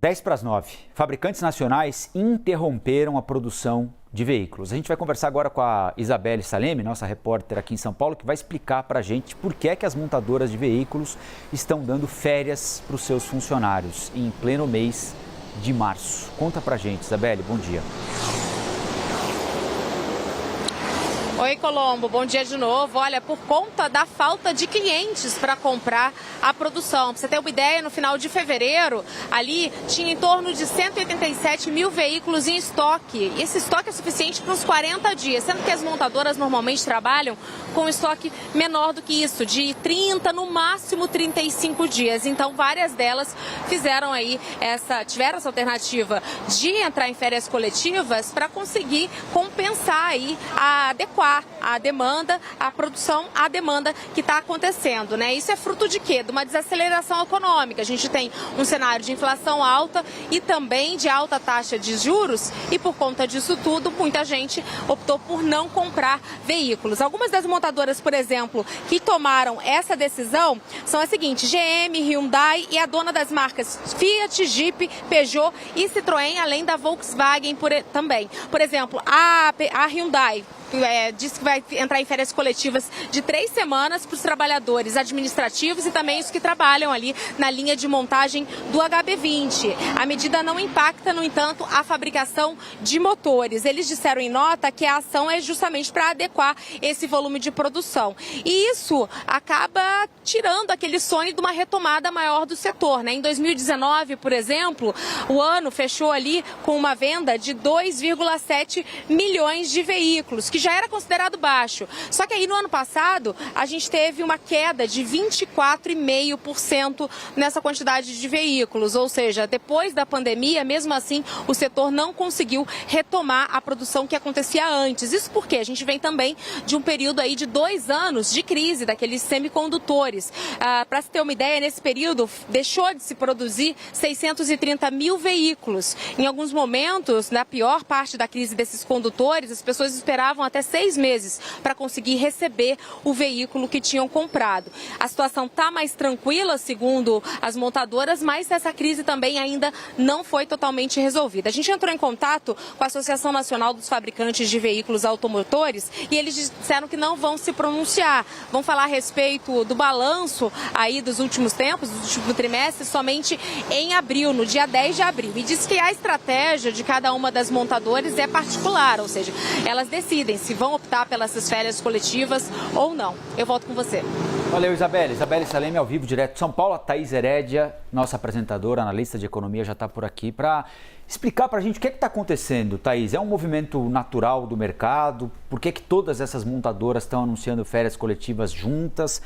10 para as 9. Fabricantes nacionais interromperam a produção de veículos. A gente vai conversar agora com a Isabelle Salemi, nossa repórter aqui em São Paulo, que vai explicar para a gente por que é que as montadoras de veículos estão dando férias para os seus funcionários em pleno mês de março. Conta para a gente, Isabelle, bom dia. Oi, Colombo, bom dia de novo. Olha, por conta da falta de clientes para comprar a produção. Para você ter uma ideia, no final de fevereiro, ali tinha em torno de 187 mil veículos em estoque. E esse estoque é suficiente para uns 40 dias, sendo que as montadoras normalmente trabalham com estoque menor do que isso, de 30, no máximo 35 dias. Então, várias delas tiveram essa alternativa de entrar em férias coletivas para conseguir compensar aí, adequar a demanda, a produção à demanda que está acontecendo, né? Isso é fruto de quê? De uma desaceleração econômica. A gente tem um cenário de inflação alta e também de alta taxa de juros e por conta disso tudo, muita gente optou por não comprar veículos. Algumas das montadoras, por exemplo, que tomaram essa decisão são as seguintes: GM, Hyundai e a dona das marcas Fiat, Jeep, Peugeot e Citroën, além da Volkswagen também. Por exemplo, a Hyundai disse que vai entrar em férias coletivas de 3 semanas para os trabalhadores administrativos e também os que trabalham ali na linha de montagem do HB20. A medida não impacta, no entanto, a fabricação de motores. Eles disseram em nota que a ação é justamente para adequar esse volume de produção. E isso acaba tirando aquele sonho de uma retomada maior do setor, né? Em 2019, por exemplo, o ano fechou ali com uma venda de 2,7 milhões de veículos, que já era considerado baixo. Só que aí no ano passado a gente teve uma queda de 24,5% nessa quantidade de veículos, ou seja, depois da pandemia, mesmo assim, o setor não conseguiu retomar a produção que acontecia antes. Isso porque a gente vem também de um período aí de 2 anos de crise daqueles semicondutores. Para se ter uma ideia, nesse período deixou de se produzir 630 mil veículos. Em alguns momentos, na pior parte da crise desses condutores, as pessoas esperavam até 6 meses para conseguir receber o veículo que tinham comprado. A situação está mais tranquila, segundo as montadoras, mas essa crise também ainda não foi totalmente resolvida. A gente entrou em contato com a Associação Nacional dos Fabricantes de Veículos Automotores e eles disseram que não vão se pronunciar. Vão falar a respeito do balanço aí dos últimos tempos, do último trimestre, somente em abril, no dia 10 de abril. E diz que a estratégia de cada uma das montadoras é particular, ou seja, elas decidem se vão optar pelas férias coletivas ou não. Eu volto com você. Valeu, Isabelle. Isabelle Salemi, ao vivo, direto de São Paulo. A Thaís Herédia, nossa apresentadora, analista de economia, já está por aqui para explicar para a gente o que está acontecendo, Thaís. É um movimento natural do mercado? Por que todas essas montadoras estão anunciando férias coletivas juntas?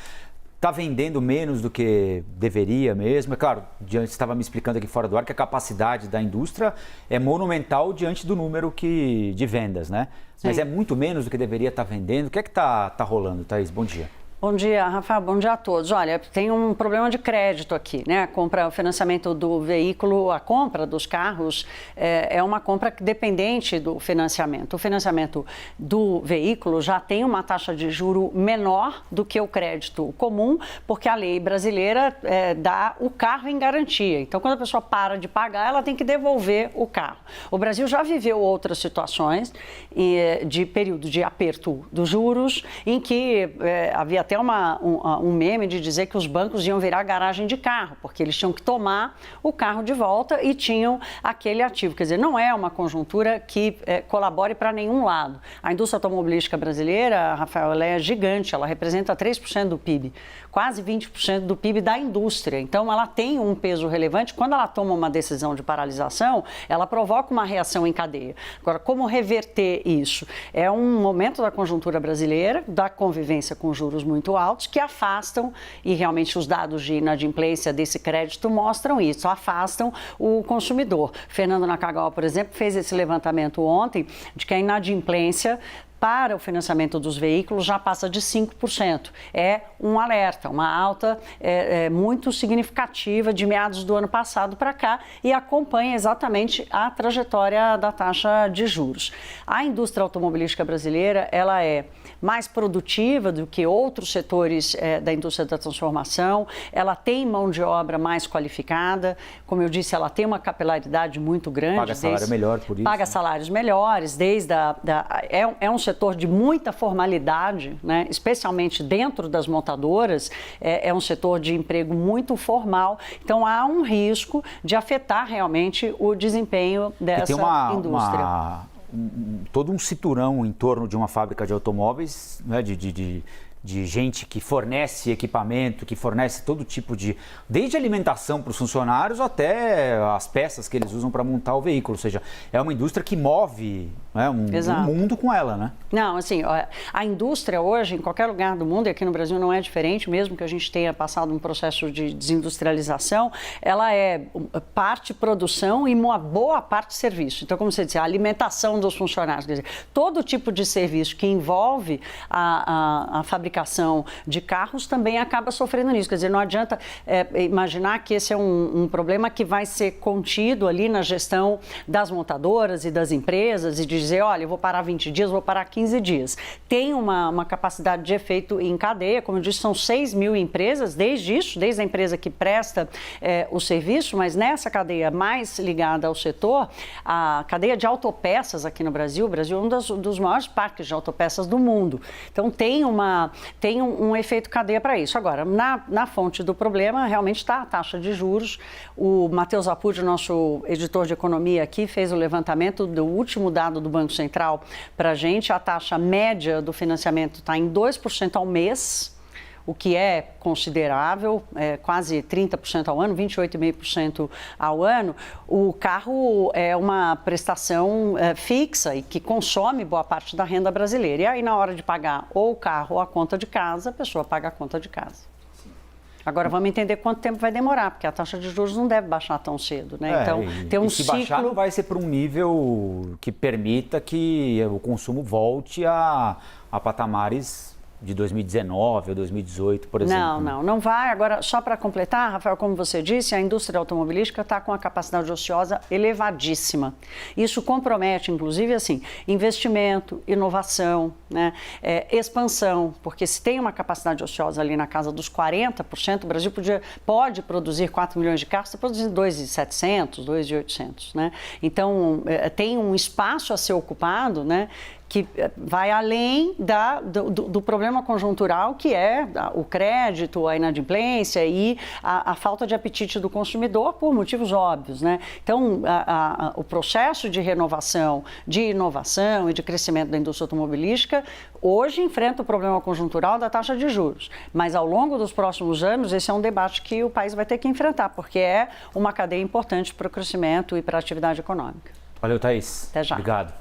Está vendendo menos do que deveria mesmo? É claro, você estava me explicando aqui fora do ar que a capacidade da indústria é monumental diante do número de vendas, né? Mas é muito menos do que deveria estar vendendo. O que é que está rolando, Thaís? Bom dia. Bom dia, Rafael. Bom dia a todos. Olha, tem um problema de crédito aqui, né? O financiamento do veículo, a compra dos carros é uma compra dependente do financiamento. O financiamento do veículo já tem uma taxa de juro menor do que o crédito comum, porque a lei brasileira dá o carro em garantia. Então, quando a pessoa para de pagar, ela tem que devolver o carro. O Brasil já viveu outras situações de período de aperto dos juros, em que havia até um meme de dizer que os bancos iam virar garagem de carro, porque eles tinham que tomar o carro de volta e tinham aquele ativo. Quer dizer, não é uma conjuntura que colabore para nenhum lado. A indústria automobilística brasileira, Rafael, ela é gigante, ela representa 3% do PIB, quase 20% do PIB da indústria. Então, ela tem um peso relevante. Quando ela toma uma decisão de paralisação, ela provoca uma reação em cadeia. Agora, como reverter isso? É um momento da conjuntura brasileira, da convivência com juros muito altos, que afastam, e realmente os dados de inadimplência desse crédito mostram isso, afastam o consumidor. Fernando Nakagawa, por exemplo, fez esse levantamento ontem de que a inadimplência para o financiamento dos veículos já passa de 5%. É um alerta, uma alta muito significativa de meados do ano passado para cá e acompanha exatamente a trajetória da taxa de juros. A indústria automobilística brasileira, ela é mais produtiva do que outros setores da indústria da transformação, ela tem mão de obra mais qualificada, como eu disse, ela tem uma capilaridade muito grande. Paga salário melhor por isso. Paga salários melhores, é um setor de muita formalidade, né? Especialmente dentro das montadoras, é um setor de emprego muito formal, então há um risco de afetar realmente o desempenho dessa indústria. Todo um cinturão em torno de uma fábrica de automóveis, né, de gente que fornece equipamento, que fornece todo tipo desde alimentação para os funcionários até as peças que eles usam para montar o veículo. Ou seja, é uma indústria que move, né, um mundo com ela, né? Não, assim, a indústria hoje, em qualquer lugar do mundo, e aqui no Brasil não é diferente, mesmo que a gente tenha passado um processo de desindustrialização, ela é parte produção e uma boa parte serviço. Então, como você disse, a alimentação dos funcionários, quer dizer, todo tipo de serviço que envolve a fabricação de carros também acaba sofrendo nisso. Quer dizer, não adianta imaginar que esse é um problema que vai ser contido ali na gestão das montadoras e das empresas e dizer, olha, eu vou parar 20 dias, vou parar 15 dias. Tem uma capacidade de efeito em cadeia, como eu disse, são 6 mil empresas, desde a empresa que presta o serviço, mas nessa cadeia mais ligada ao setor, a cadeia de autopeças aqui no Brasil, o Brasil é um dos maiores parques de autopeças do mundo. Então, tem um efeito cadeia para isso. Agora, na fonte do problema, realmente está a taxa de juros. O Matheus Apud, nosso editor de economia aqui, fez o levantamento do último dado do Banco Central para a gente. A taxa média do financiamento está em 2% ao mês, o que é considerável, quase 30% ao ano, 28,5% ao ano. O carro é uma prestação fixa e que consome boa parte da renda brasileira. E aí, na hora de pagar ou o carro ou a conta de casa, a pessoa paga a conta de casa. Agora, vamos entender quanto tempo vai demorar, porque a taxa de juros não deve baixar tão cedo, né? Então, tem um ciclo... baixar não vai ser para um nível que permita que o consumo volte a patamares de 2019 ou 2018, por exemplo. Não vai. Agora, só para completar, Rafael, como você disse, a indústria automobilística está com a capacidade ociosa elevadíssima. Isso compromete, inclusive, assim, investimento, inovação, né, expansão, porque se tem uma capacidade ociosa ali na casa dos 40%, o Brasil pode produzir 4 milhões de carros, está produzindo 2.700, 2.800, né? Então, tem um espaço a ser ocupado, né, que vai além do problema conjuntural, que é o crédito, a inadimplência e a falta de apetite do consumidor por motivos óbvios, né? Então, o processo de renovação, de inovação e de crescimento da indústria automobilística hoje enfrenta o problema conjuntural da taxa de juros, mas ao longo dos próximos anos esse é um debate que o país vai ter que enfrentar, porque é uma cadeia importante para o crescimento e para a atividade econômica. Valeu, Thaís. Até já. Obrigado.